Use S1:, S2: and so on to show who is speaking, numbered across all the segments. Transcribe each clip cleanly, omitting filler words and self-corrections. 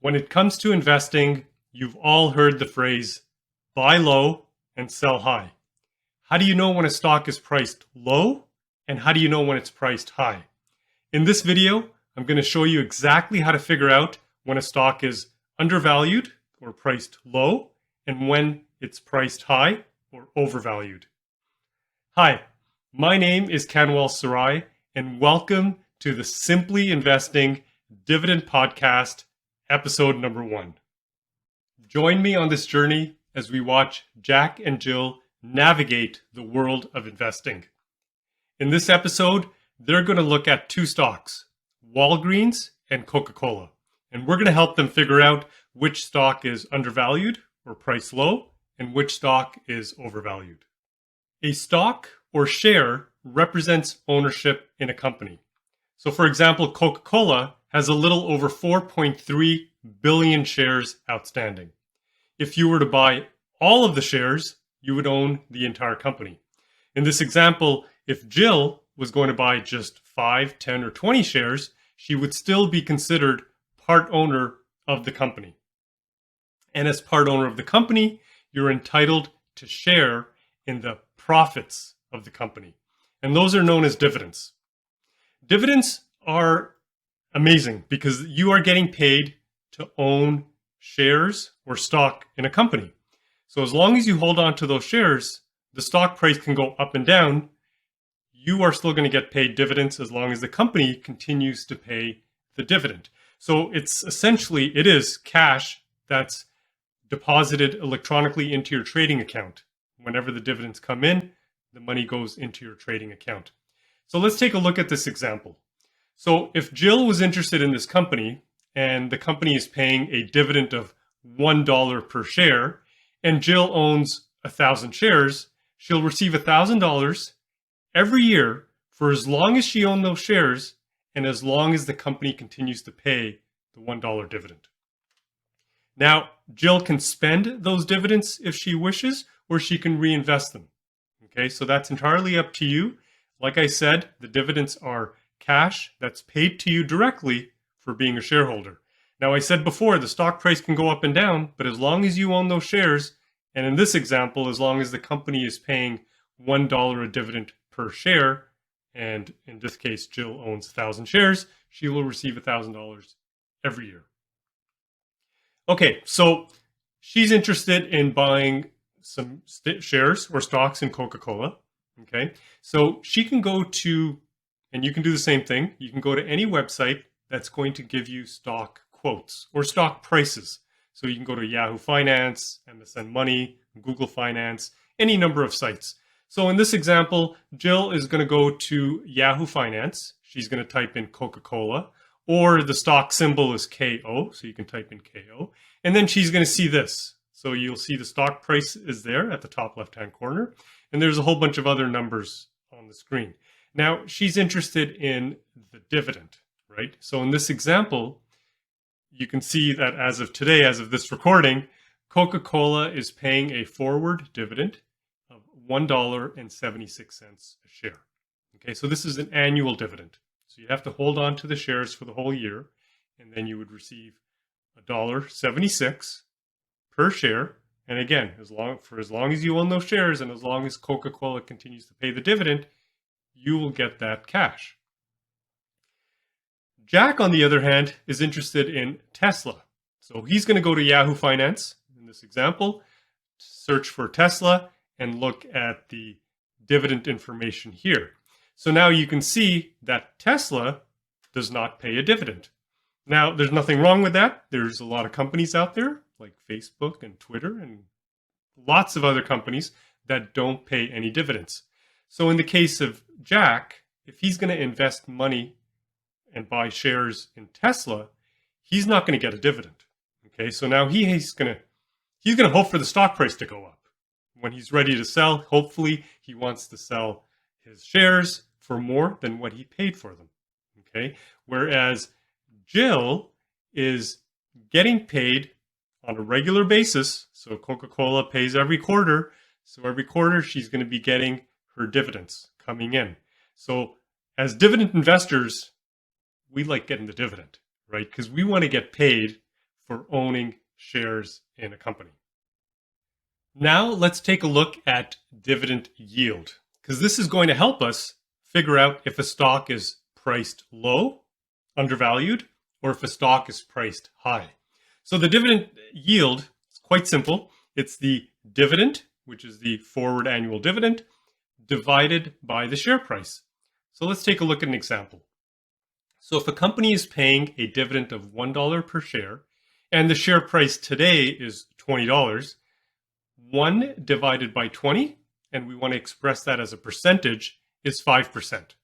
S1: When it comes to investing, you've all heard the phrase, buy low and sell high. How do you know when a stock is priced low? And how do you know when it's priced high? In this video, I'm going to show you exactly how to figure out when a stock is undervalued or priced low and when it's priced high or overvalued. Hi, my name is Kanwal Sarai and welcome to the Simply Investing Dividend Podcast, episode number 1. Join me on this journey as we watch Jack and Jill navigate the world of investing. In this episode, they're going to look at 2 stocks, Walgreens and Coca-Cola. And we're going to help them figure out which stock is undervalued or priced low and which stock is overvalued. A stock or share represents ownership in a company. So for example, Coca-Cola has a little over 4.3 billion shares outstanding. If you were to buy all of the shares, you would own the entire company. In this example, if Jill was going to buy just 5, 10, or 20 shares, she would still be considered part owner of the company. And as part owner of the company, you're entitled to share in the profits of the company. And those are known as dividends. Dividends are amazing because you are getting paid to own shares or stock in a company. So as long as you hold on to those shares, the stock price can go up and down. You are still going to get paid dividends as long as the company continues to pay the dividend. So it is cash that's deposited electronically into your trading account. Whenever the dividends come in, the money goes into your trading account. So let's take a look at this example. So if Jill was interested in this company and the company is paying a dividend of $1 per share and Jill owns 1,000 shares, she'll receive $1,000 every year for as long as she owns those shares and as long as the company continues to pay the $1 dividend. Now, Jill can spend those dividends if she wishes, or she can reinvest them. Okay, so that's entirely up to you. Like I said, the dividends are cash that's paid to you directly for being a shareholder. Now, I said before, the stock price can go up and down, but as long as you own those shares, and in this example, as long as the company is paying $1 a dividend per share, and in this case, Jill owns 1,000 shares, she will receive $1,000 every year. Okay, so she's interested in buying some shares or stocks in Coca-Cola. Okay, so she can go to, and you can do the same thing, you can go to any website that's going to give you stock quotes or stock prices. So you can go to Yahoo Finance, MSN Money, Google Finance, any number of sites. So in this example, Jill is going to go to Yahoo Finance. She's going to type in Coca-Cola, or the stock symbol is KO, so you can type in KO. And then she's going to see this. So you'll see the stock price is there at the top left-hand corner. And there's a whole bunch of other numbers on the screen. Now, she's interested in the dividend, right? So in this example, you can see that as of today, as of this recording, Coca-Cola is paying a forward dividend of $1.76 a share. Okay, so this is an annual dividend. So you have to hold on to the shares for the whole year, and then you would receive $1.76 per share. And again, as long as you own those shares and as long as Coca-Cola continues to pay the dividend, you will get that cash. Jack, on the other hand, is interested in Tesla. So he's going to go to Yahoo Finance, in this example, search for Tesla, and look at the dividend information here. So now you can see that Tesla does not pay a dividend. Now, there's nothing wrong with that. There's a lot of companies out there, like Facebook and Twitter and lots of other companies that don't pay any dividends. So in the case of Jack, if he's going to invest money and buy shares in Tesla, he's not going to get a dividend. Okay, so now he's going to hope for the stock price to go up. When he's ready to sell, hopefully he wants to sell his shares for more than what he paid for them. Okay, whereas Jill is getting paid on a regular basis. So Coca-Cola pays every quarter. So every quarter she's going to be getting her dividends coming in. So as dividend investors, we like getting the dividend, right? Because we want to get paid for owning shares in a company. Now let's take a look at dividend yield, because this is going to help us figure out if a stock is priced low, undervalued, or if a stock is priced high. So the dividend yield is quite simple. It's the dividend, which is the forward annual dividend, divided by the share price. So let's take a look at an example. So if a company is paying a dividend of $1 per share, and the share price today is $20, 1 divided by 20, and we want to express that as a percentage, is 5%.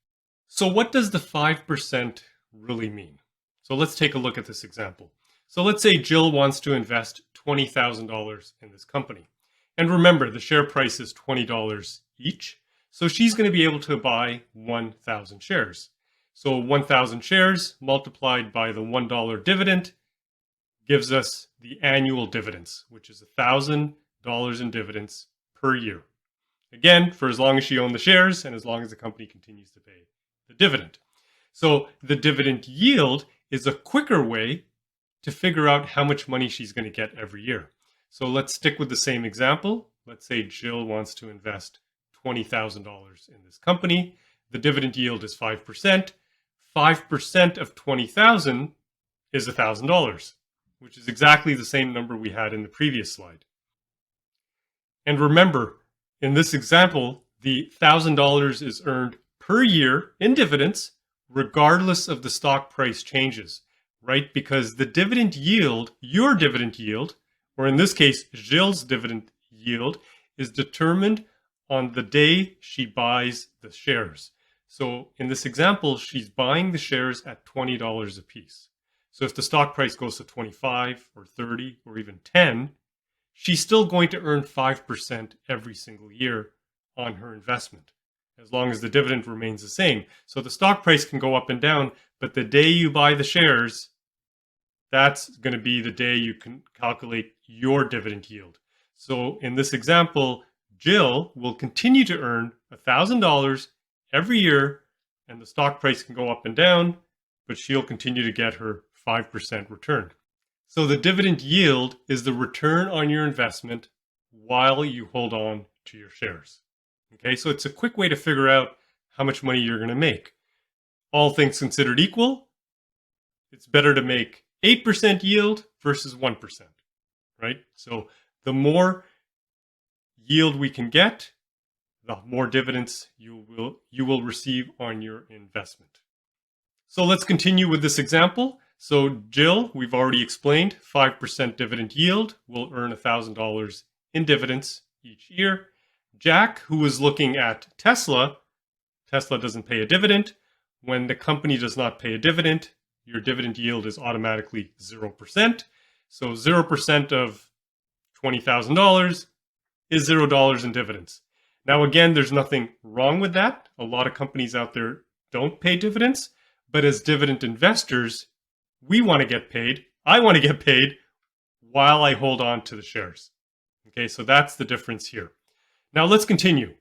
S1: So what does the 5% really mean? So let's take a look at this example. So let's say Jill wants to invest $20,000 in this company. And remember, the share price is $20 each. So she's going to be able to buy 1,000 shares. So 1,000 shares multiplied by the $1 dividend gives us the annual dividends, which is $1,000 in dividends per year. Again, for as long as she owned the shares and as long as the company continues to pay the dividend. So the dividend yield is a quicker way to figure out how much money she's going to get every year. So let's stick with the same example. Let's say Jill wants to invest $20,000 in this company. The dividend yield is 5%. 5% of 20,000 is $1,000, which is exactly the same number we had in the previous slide. And remember, in this example, the $1,000 is earned per year in dividends, regardless of the stock price changes, right? Because the dividend yield, your dividend yield, or in this case, Jill's dividend yield, is determined on the day she buys the shares. So in this example, she's buying the shares at $20 a piece. So if the stock price goes to 25 or 30 or even 10, she's still going to earn 5% every single year on her investment, as long as the dividend remains the same. So the stock price can go up and down, but the day you buy the shares, that's going to be the day you can calculate your dividend yield. So in this example, Jill will continue to earn $1,000 every year, and the stock price can go up and down, but she'll continue to get her 5% return. So the dividend yield is the return on your investment while you hold on to your shares. Okay, so it's a quick way to figure out how much money you're going to make. All things considered equal, it's better to make 8% yield versus 1%, right? So the more yield we can get, the more dividends you will receive on your investment. So let's continue with this example. So Jill, we've already explained, 5% dividend yield will earn $1,000 in dividends each year. Jack, who was looking at Tesla doesn't pay a dividend. When the company does not pay a dividend, your dividend yield is automatically 0%. So 0% of $20,000 is $0 in dividends. Now, again, there's nothing wrong with that. A lot of companies out there don't pay dividends, but as dividend investors, we want to get paid. I want to get paid while I hold on to the shares. Okay, so that's the difference here. Now let's continue.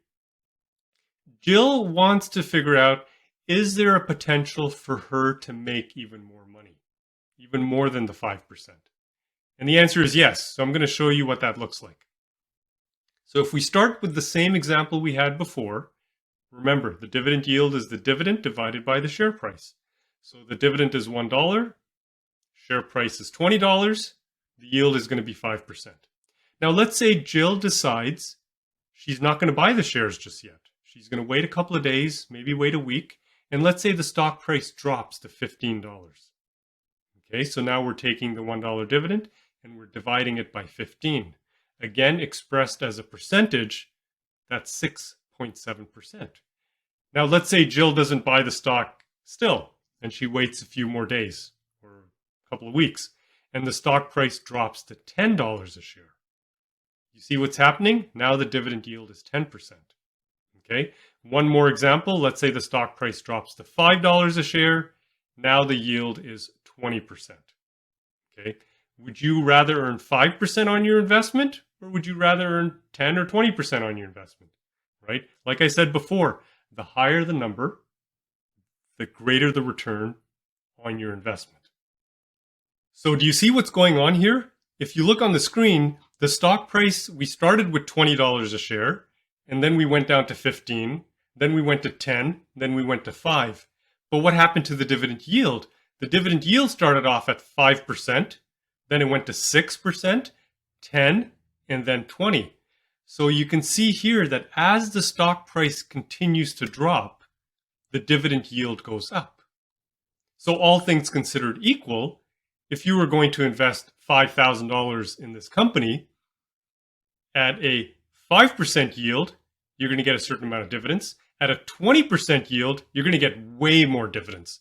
S1: Jill wants to figure out, is there a potential for her to make even more money, even more than the 5%? And the answer is yes. So I'm going to show you what that looks like. So if we start with the same example we had before, remember the dividend yield is the dividend divided by the share price. So the dividend is $1, share price is $20, the yield is going to be 5%. Now let's say Jill decides she's not going to buy the shares just yet. She's going to wait a couple of days, maybe wait a week, and let's say the stock price drops to $15. Okay, so now we're taking the $1 dividend and we're dividing it by 15. Again, expressed as a percentage, that's 6.7%. Now let's say Jill doesn't buy the stock still, and she waits a few more days or a couple of weeks, and the stock price drops to $10 a share. You see what's happening? Now the dividend yield is 10%. Okay, one more example. Let's say the stock price drops to $5 a share. Now the yield is 20%. Okay, would you rather earn 5% on your investment, or would you rather earn 10 or 20% on your investment? Right? Like I said before, the higher the number, the greater the return on your investment. So do you see what's going on here? If you look on the screen, the stock price, we started with $20 a share, and then we went down to 15, then we went to 10, then we went to 5. But what happened to the dividend yield? The dividend yield started off at 5%, then it went to 6%, 10, and then 20. So you can see here that as the stock price continues to drop, the dividend yield goes up. So all things considered equal, if you were going to invest $5,000 in this company at a 5% yield, you're going to get a certain amount of dividends. At a 20% yield, you're going to get way more dividends.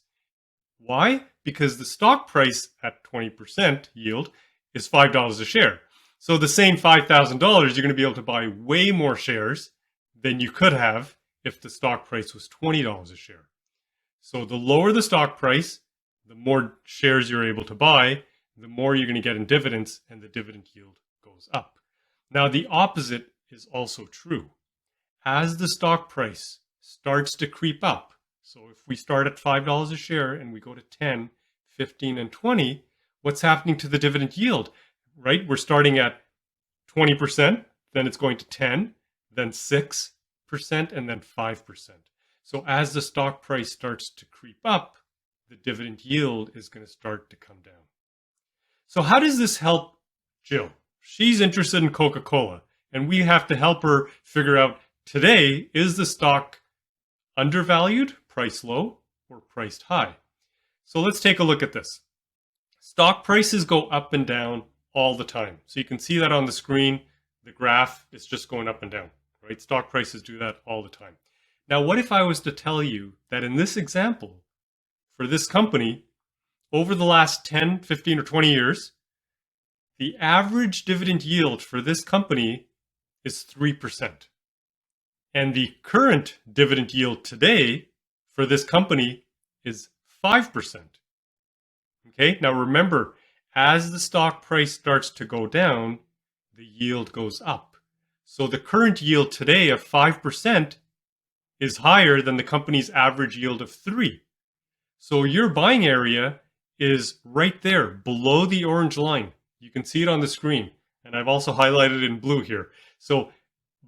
S1: Why? Because the stock price at 20% yield is $5 a share. So the same $5,000, you're going to be able to buy way more shares than you could have if the stock price was $20 a share. So the lower the stock price, the more shares you're able to buy, the more you're going to get in dividends, and the dividend yield goes up. Now, the opposite is also true. As the stock price starts to creep up, so if we start at $5 a share and we go to 10, 15, and 20, what's happening to the dividend yield, right? We're starting at 20%, then it's going to 10, then 6%, and then 5%. So as the stock price starts to creep up, the dividend yield is going to start to come down. So how does this help Jill? She's interested in Coca-Cola, and we have to help her figure out today, is the stock undervalued, priced low, or priced high? So let's take a look at this. Stock prices go up and down all the time. So you can see that on the screen. The graph is just going up and down, right? Stock prices do that all the time. Now, what if I was to tell you that in this example, for this company, over the last 10, 15, or 20 years, the average dividend yield for this company is 3%. And the current dividend yield today for this company is 5%. Okay, now remember, as the stock price starts to go down, the yield goes up. So the current yield today of 5% is higher than the company's average yield of 3%. So your buying area is right there below the orange line. You can see it on the screen, and I've also highlighted in blue here. So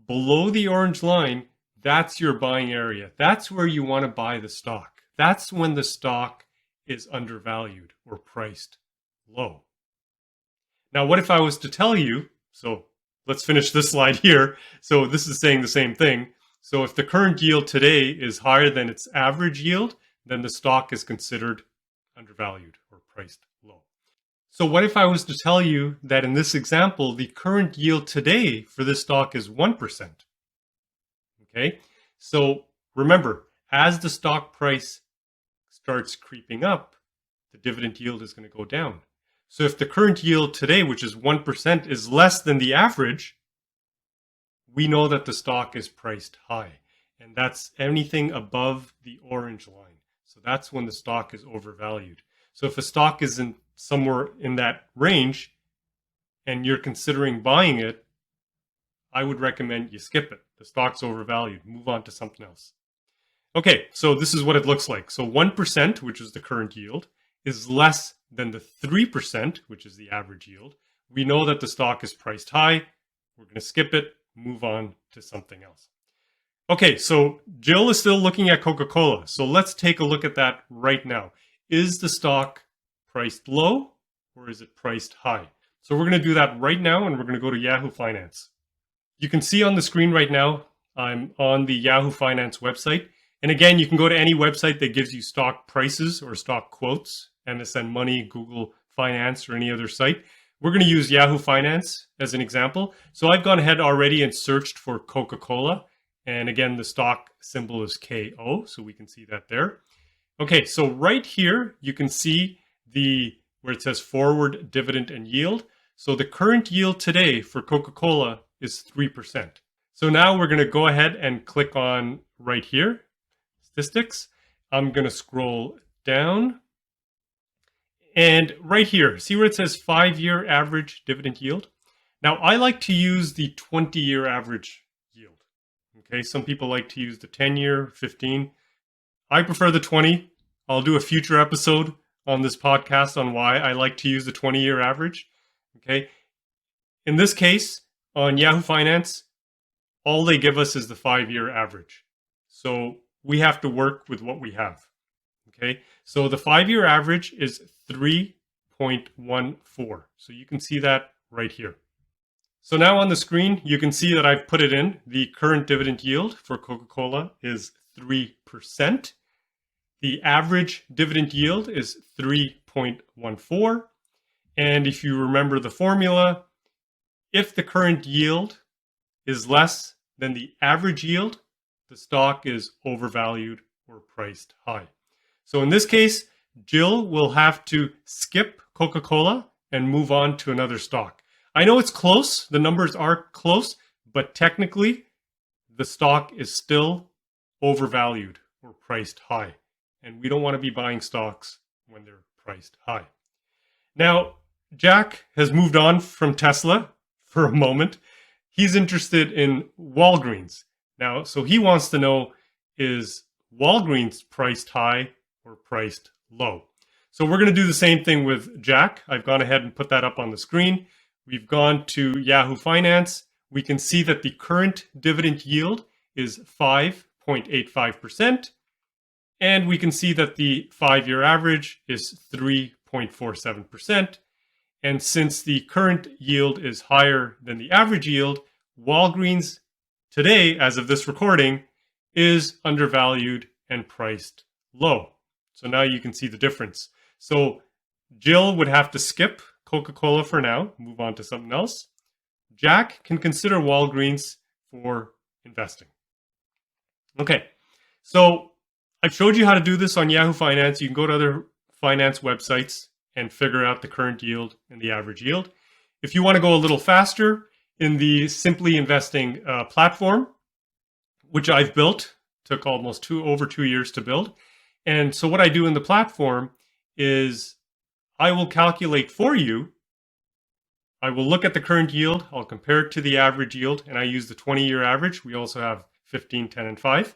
S1: below the orange line, that's your buying area. That's where you want to buy the stock. That's when the stock is undervalued or priced low. Now, what if I was to tell you, so let's finish this slide here. So this is saying the same thing. So if the current yield today is higher than its average yield, then the stock is considered undervalued or priced low. So what if I was to tell you that in this example, the current yield today for this stock is 1%? Okay, so remember, as the stock price starts creeping up, the dividend yield is going to go down. So if the current yield today, which is 1%, is less than the average, we know that the stock is priced high. And that's anything above the orange line. So that's when the stock is overvalued. So if a stock is in somewhere in that range and you're considering buying it, I would recommend you skip it. The stock's overvalued. Move on to something else. Okay, so this is what it looks like. So 1%, which is the current yield, is less than the 3%, which is the average yield. We know that the stock is priced high. We're going to skip it, move on to something else. Okay, so Jill is still looking at Coca-Cola. So let's take a look at that right now. Is the stock priced low or is it priced high? So we're going to do that right now, and we're going to go to Yahoo Finance. You can see on the screen right now, I'm on the Yahoo Finance website. And again, you can go to any website that gives you stock prices or stock quotes, MSN Money, Google Finance, or any other site. We're going to use Yahoo Finance as an example. So I've gone ahead already and searched for Coca-Cola. And again, the stock symbol is KO, so we can see that there. Okay, so right here, you can see where it says forward dividend and yield. So the current yield today for Coca-Cola is 3%. So now we're going to go ahead and click on right here, statistics. I'm going to scroll down. And right here, see where it says 5-year average dividend yield? Now, I like to use the 20-year average yield. Okay, some people like to use the 10-year, 15. I prefer the 20. I'll do a future episode on this podcast on why I like to use the 20-year average. Okay. In this case, on Yahoo Finance, all they give us is the 5-year average. So we have to work with what we have. Okay. So the 5-year average is 3.14. So you can see that right here. So now on the screen, you can see that I've put it in. The current dividend yield for Coca-Cola is 3%. The average dividend yield is 3.14. And if you remember the formula, if the current yield is less than the average yield, the stock is overvalued or priced high. So in this case, Jill will have to skip Coca-Cola and move on to another stock. I know it's close, the numbers are close, but technically the stock is still overvalued or priced high. And we don't want to be buying stocks when they're priced high. Now, Jack has moved on from Tesla for a moment. He's interested in Walgreens. Now, so he wants to know, is Walgreens priced high or priced low? So we're going to do the same thing with Jack. I've gone ahead and put that up on the screen. We've gone to Yahoo Finance. We can see that the current dividend yield is 5.85%. And we can see that the 5-year average is 3.47%. And since the current yield is higher than the average yield, Walgreens today, as of this recording, is undervalued and priced low. So now you can see the difference. So Jill would have to skip Coca-Cola for now, move on to something else. Jack can consider Walgreens for investing. Okay, so I've showed you how to do this on Yahoo Finance. You can go to other finance websites and figure out the current yield and the average yield. If you want to go a little faster, in the Simply Investing platform, which I've built, took almost over 2 years to build. And so what I do in the platform is I will calculate for you. I will look at the current yield. I'll compare it to the average yield, and I use the 20-year average. We also have 15, 10, and 5.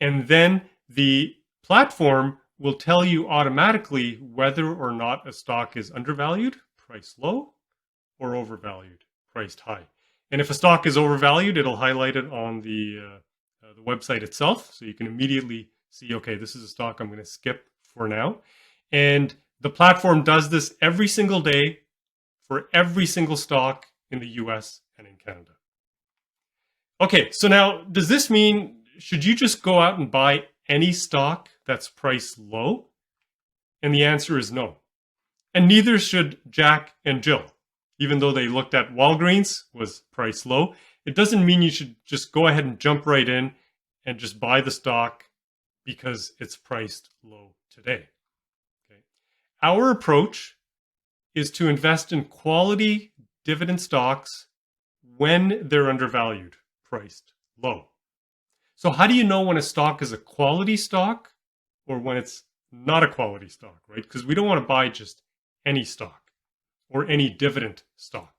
S1: And then the platform will tell you automatically whether or not a stock is undervalued, priced low, or overvalued, priced high. And if a stock is overvalued, it'll highlight it on the website itself. So you can immediately see, okay, this is a stock I'm going to skip for now. And the platform does this every single day for every single stock in the US and in Canada. Okay, so now does this mean, should you just go out and buy any stock that's priced low? And the answer is no. And neither should Jack and Jill. Even though they looked at Walgreens was priced low, it doesn't mean you should just go ahead and jump right in and just buy the stock because it's priced low today. Okay. Our approach is to invest in quality dividend stocks when they're undervalued, priced low. So how do you know when a stock is a quality stock or when it's not a quality stock, right? Because we don't want to buy just any stock or any dividend stock.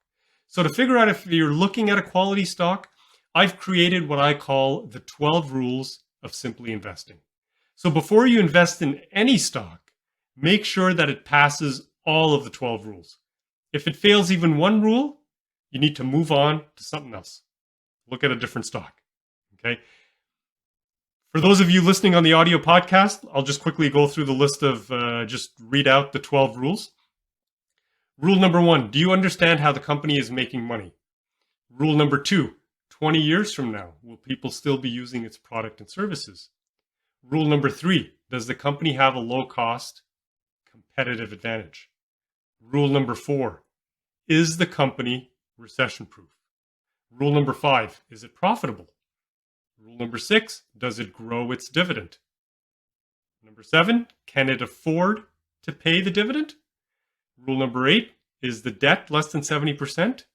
S1: So to figure out if you're looking at a quality stock, I've created what I call the 12 rules of Simply Investing. So before you invest in any stock, make sure that it passes all of the 12 rules. If it fails even one rule, you need to move on to something else. Look at a different stock, okay? For those of you listening on the audio podcast, I'll just quickly go through the list of, just read out the 12 rules. Rule number 1, do you understand how the company is making money? Rule number 2, 20 years from now, will people still be using its product and services? Rule number 3, does the company have a low-cost competitive advantage? Rule number 4, is the company recession-proof? Rule number 5, is it profitable? Rule number 6, does it grow its dividend? Number 7, can it afford to pay the dividend? Rule number 8, is the debt less than 70%?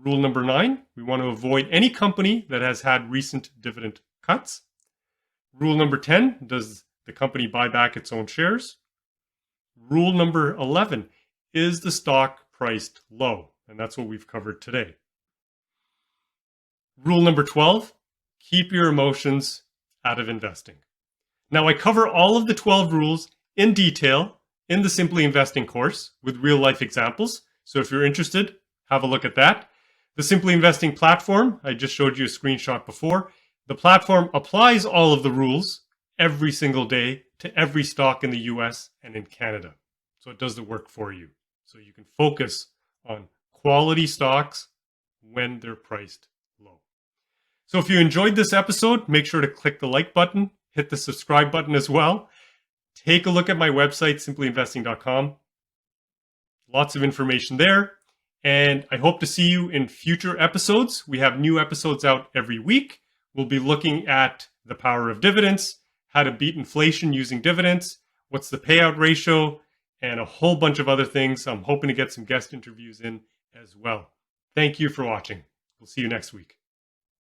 S1: Rule number 9, we want to avoid any company that has had recent dividend cuts. Rule number 10, does the company buy back its own shares? Rule number 11, is the stock priced low? And that's what we've covered today. Rule number 12, keep your emotions out of investing. Now, I cover all of the 12 rules in detail in the Simply Investing course with real life examples. So if you're interested, have a look at that. The Simply Investing platform, I just showed you a screenshot before. The platform applies all of the rules every single day to every stock in the US and in Canada. So it does the work for you. So you can focus on quality stocks when they're priced low. So if you enjoyed this episode, make sure to click the like button, hit the subscribe button as well. Take a look at my website, simplyinvesting.com. Lots of information there. And I hope to see you in future episodes. We have new episodes out every week. We'll be looking at the power of dividends, how to beat inflation using dividends, what's the payout ratio, and a whole bunch of other things. I'm hoping to get some guest interviews in as well. Thank you for watching. We'll see you next week.